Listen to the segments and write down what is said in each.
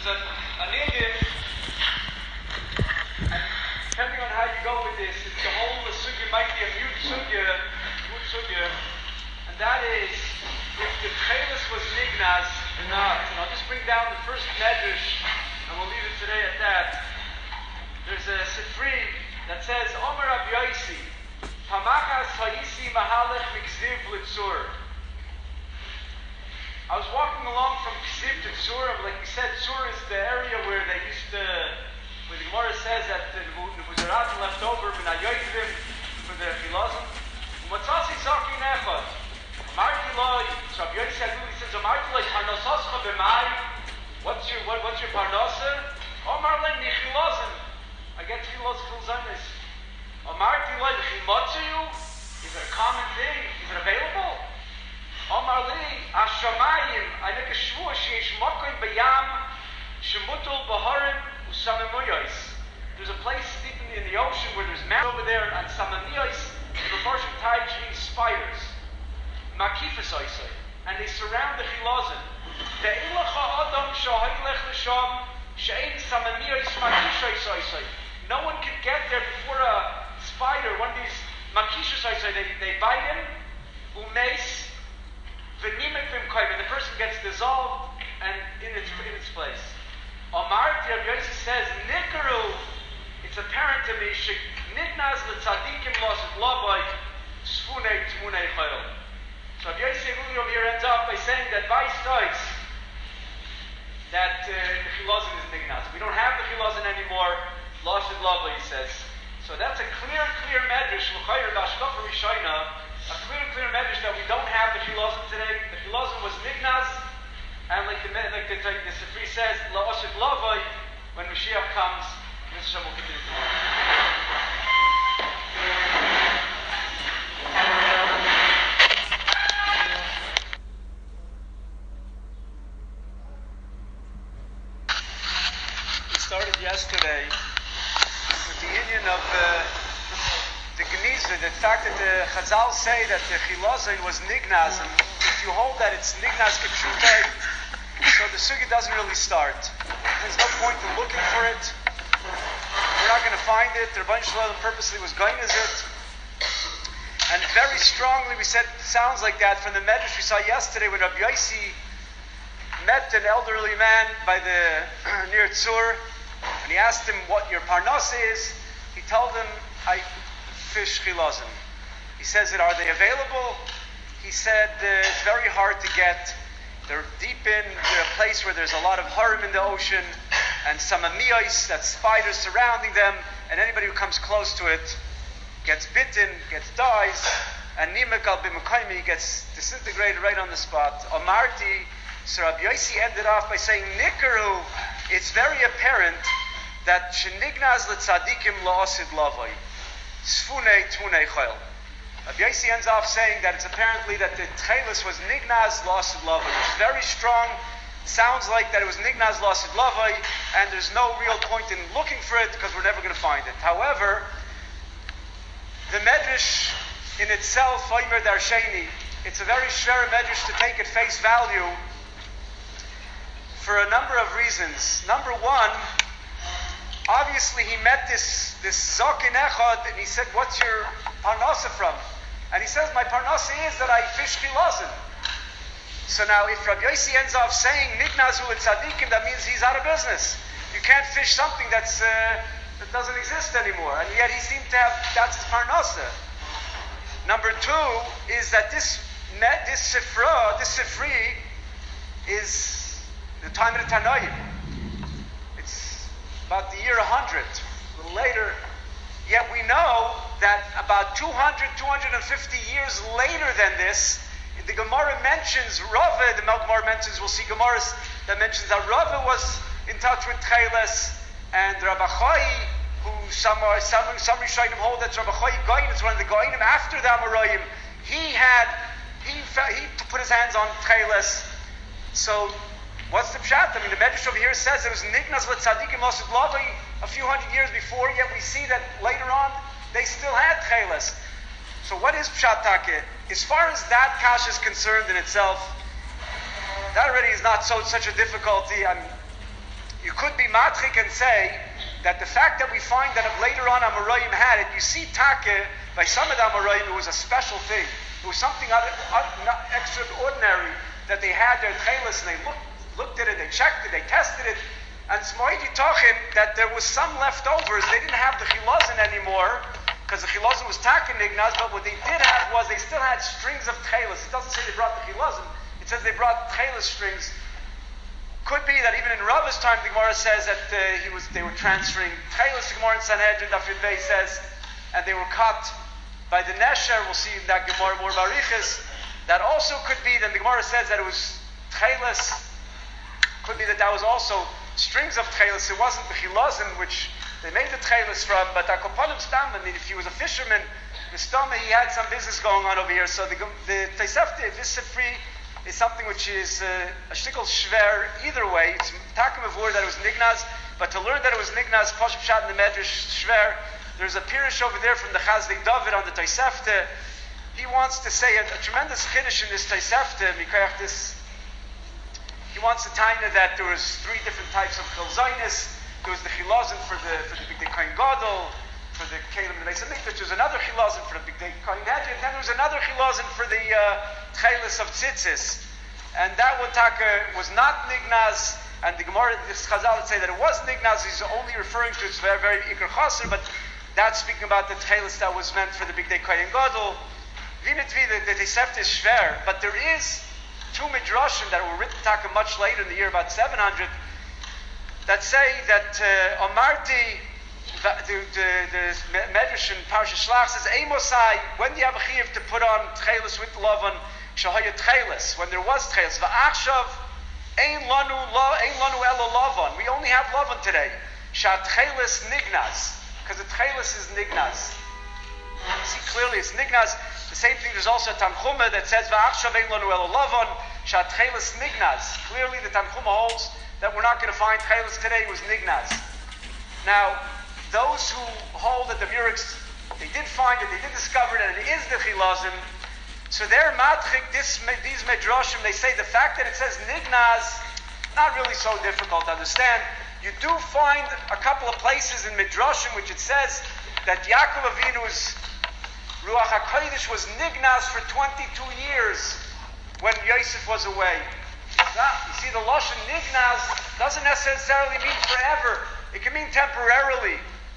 there's an Indian, and depending on how you go with this, the whole sugya might be a mute sugya, and that is if the Techeles was nignaz or not. And I'll just bring down the first medrash, and we'll leave it today at that. There's a Sifri that says, Omer Rabbi Yosi, Hamachas Hayisi Mahalech Mikziv Litzur. I was walking along from Ksiv to Tzur, like we said, Tzur is the area where they used to, where the Gemara says that the Nebuchadnezzar left over for the Chilazim. Matzasi Zakin Echad. Marti Loi, so Rabbi Yosi says, Marti Loi, Parnosascha B'mai. What's your Parnosa? Omar Lei Nichilazim. I get Chilaz Chilzanis. Marti Loi, Chimotzayu. Is it a common thing? Is it available? Omar Li, Ashamayim, I make a shvua, sheyesh mokoim bayam, shemutul baharim, usamamuyos. There's a place deep in the ocean where there's mountains over there, and samamuyos, the proportion tied means spiders. Makifas oisai, and they surround the chilazim. Ve'ilacha adam shahaylech l'sham, she'ein samamuyos makishos oisai. No one can get there before a spider, one of these makishos oisai, they bite him, umeis, and the person gets dissolved and in its place. Omar Rabbi Yosi says, Nikaru, it's apparent to me, nignaz l'tzadikim losid lovai, sfunei tmunei chayil. So Rabbi Yosi over here ends up by saying that vice does that the chilazon is nignaz. We don't have the chilazon anymore, losid lovai, he says. So that's a clear medrash, l'chayir b'ashkafa rishayna, a clear message that we don't have the chilazon today. The chilazon was nignaz, and like the Sifri says, la'osid lavai, when Mashiach comes, Mr. Shem will continue We started yesterday with the union of the Geniza, the fact that the Chazal say that the Chilazon was nignaz, and if you hold that it's nignaz kipshutai, so the sugi doesn't really start. There's no point in looking for it. We're not going to find it. The Rebbeinu Shalom purposely was going as it. And very strongly we said it sounds like that from the medrash we saw yesterday when Rabbi Yosi met an elderly man by the near Tzur, and he asked him what your parnas is. He told him, I fish chilazon. He says, are they available? He said, it's very hard to get. They're deep in a place where there's a lot of harim in the ocean, and samamiyos, that's spiders surrounding them, and anybody who comes close to it gets bitten, dies, and nimek al b'mekaymi gets disintegrated right on the spot. Amarti, so Rabbi Yosi ended off by saying, Nikaru, it's very apparent that shenignaz l'tzadikim la'osid lavai. Sfunei tmunei chayil. Rabbi Yosi ends off saying that it's apparently that the Techeles was nignaz losid lavai, which is very strong. Sounds like that it was nignaz losid lavai, and there's no real point in looking for it because we're never going to find it. However, the medrash in itself, Omer Darsheni, it's a very shver medrash to take at face value for a number of reasons. Number one, obviously he met this Zakin Echad, and he said, what's your parnasa from? And he says, my parnasa is that I fish chilazon. So now if Rabbi Yosi ends up saying nignaz u'litzadikim, that means he's out of business. You can't fish something that doesn't exist anymore. And yet he seemed to have, that's his parnasa. Number two is that this Sifri is the time of the Tanoim. It's about the year 100. Later, yet we know that about 250 years later than this, the Gemara mentions Rava, the Gemara mentions, we'll see Gemaras that mentions that Rava was in touch with Techeles, and Rabbi Chai, who some Rishonim hold that Rabbi Chai Goyin is one of the Goyinim after the Amoraim, he put his hands on Techeles. So what's the pshat? I mean, the Medrash over here says it was nignaz l'tzadikim losid lavai a few hundred years before, yet we see that later on they still had Techeles. So what is pshat take? As far as that kash is concerned in itself, that already is not such a difficulty. you could be matchik and say that the fact that we find that later on Amoraim had it, you see Take, by some of the Amoraim, it was a special thing. It was something extraordinary that they had their Techeles, and they looked at it, they checked it, they tested it, and Smoidi Tochin, that there was some leftovers. They didn't have the Chilazin anymore, because the Chilazin was Take nignaz, but what they did have was they still had strings of Techeles. It doesn't say they brought the Chilazin, it says they brought Techeles strings. Could be that even in Rava's time, the Gemara says that they were transferring Techeles. The Gemara in Sanhedrin, Daf Yud Beis says, and they were cut by the Nesher. We'll see in that Gemara more Barichas. That also could be, then the Gemara says that it was Techeles. Could be that was also strings of Techeles. It wasn't the Chilazim, which they made the Techeles from, but Akoponim Stam, I mean, if he was a fisherman, the Stama, he had some business going on over here. So the Tosefta, this free, is something which is a shtickle shver either way. It's takim of word that it was nignaz, but to learn that it was nignaz, Pashup Shat in the Medrash shver, there's a pirush over there from the Chazdik David on the Tosefta. He wants to say a tremendous chiddush in this Tosefta, this. He wants to tell you that there was three different types of chilzainis. There was the chilazin for the Big Day Kohen Gadol, for the Kalim and the Beis Hamikdash. There was another chilazin for the Big Day Kohen Hedron, and then there was another chilazin for the Techeles of Tzitzis. And that one taka was not nignaz, and the Gemara, this Chazal would say that it was nignaz. He's only referring to its very, very ikar chaser, but that's speaking about the Techeles that was meant for the Big Day Kohen Gadol. Vinitvi, the Tosefta is shver, but there is two midrashim that were written taka much later in the year, about 700, that say that Amarti, the Medrash in Parashat Shlach says, Eimosai, when do you have a chiyuv to put on Techeles with Lavan, Shahaya Techeles, when there was Techeles, Va'achshav, Ein lanu elo Lavan, we only have Lavan today, Sha Techeles nignaz, because the Techeles is nignaz. You see clearly it's nignaz. The same thing, there's also a Tanchuma that says, Va'achshav ein lanu elo Lavan, Sha Techeles nignaz. Clearly the Tanchuma holds that we're not going to find Techeles today was nignaz. Now, those who hold that the Murics, they did find it, they did discover it, and it is the Chilazim, so they're matchik, these Medrashim, they say the fact that it says nignaz, not really so difficult to understand. You do find a couple of places in Medrashim which it says that Yaakov Avinu's Ruach HaKodesh was nignaz for 22 years when Yosef was away. You see, the Lashon nignaz doesn't necessarily mean forever. It can mean temporarily.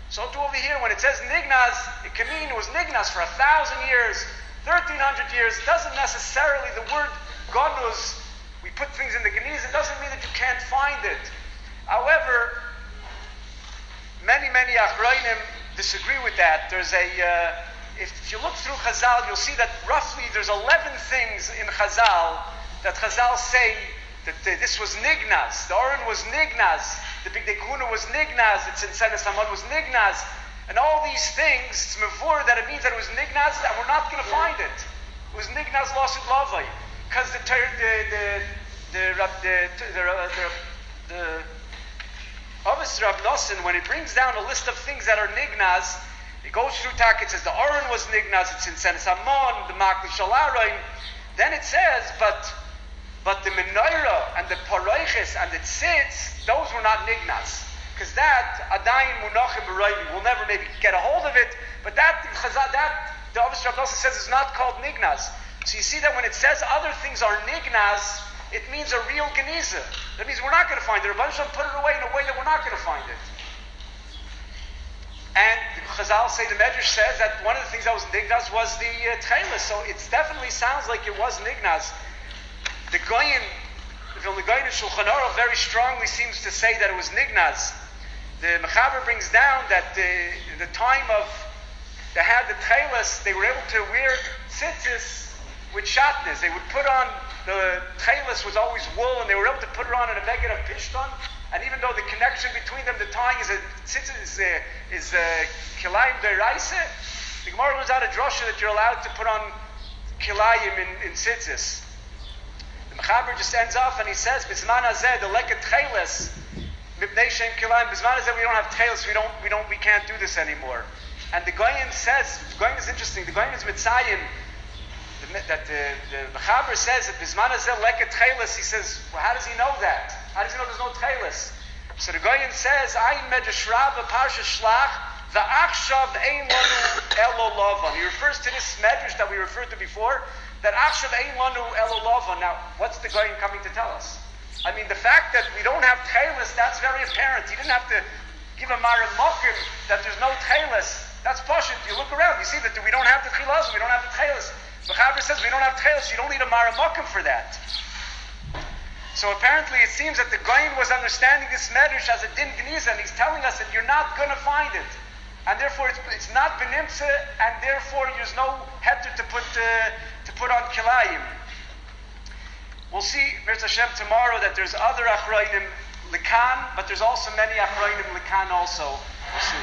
So too over here, when it says nignaz, it can mean it was nignaz for 1,000 years, 1,300 years. It doesn't necessarily, the word gonuz, we put things in the geniz, it doesn't mean that you can't find it. However, many Achronim disagree with that. There's if you look through Chazal, you'll see that roughly there's 11 things in Chazal that Chazal say that this was nignaz. The Oren was nignaz. The Big Day Kuna was nignaz. The Tzinsenes Hamon was nignaz. And all these things, it's mevur that it means that it was nignaz, that we're not going to find it. It was nignaz lost lavai. Because the Obvious Rav Nosson, when it brings down a list of things that are nignaz, it goes through tak, it says the Oren was nignaz, it's in Tzinsenes Hamon, the Makli Shalaroin. Then it says, but the menorah and the paroiches and the tzitz, those were not nignaz. Because that, adayin munachim b'roimi, we'll never maybe get a hold of it, but that the Obvious Rav Nosson says is not called nignaz. So you see that when it says other things are nignaz, it means a real geniza. That means we're not going to find it. A bunch of them put it away in a way that we're not going to find it. And the Chazal say, the Medrash says that one of the things that was nignaz was the Techeles. So it definitely sounds like it was nignaz. The Goyin in Shulchan Aruch very strongly seems to say that it was nignaz. The Mechaber brings down that in the time of they had the Techeles, they were able to wear tzitzis with shatnez. They would put on, the Techeles was always wool, and they were able to put it on in a beged of pishton. And even though the connection between them, the tying is kilayim deraisa, the Gemara learns out a drasha that you're allowed to put on kilayim in tzitzis. The Mechaber just ends off and he says, "Bizman hazeh the leket Techeles mipnei shem kilayim." Bizman hazeh we don't have Techeles, we can't do this anymore. And the Goyin says, the Goyin is interesting. The Goyin is mitzayim that the Mechaber says that Bizman hazeh leket Techeles. He says, well, how does he know that? How does he know there's no Techeles? So the Goyen says, Ayin medrash Rabbah parsha shlach, the achshav ein lanu elo lavan. He refers to this medrash that we referred to before, that achshav ein lanu elo lavan. Now, what's the Goyen coming to tell us? I mean, the fact that we don't have Techeles, that's very apparent. He didn't have to give a maramokim that there's no Techeles. That's pashut. You look around, you see that we don't have the Techeles, we don't have the Techeles. The Chaber says we don't have Techeles, you don't need a maramokim for that. So apparently it seems that the Goyen was understanding this medrash as a din gniza, and he's telling us that you're not going to find it. And therefore it's not benimtze, and therefore there's no heter to put on kilayim. We'll see, Mirz Hashem, tomorrow that there's other achroinim likan, but there's also many achroinim likan also. We'll see.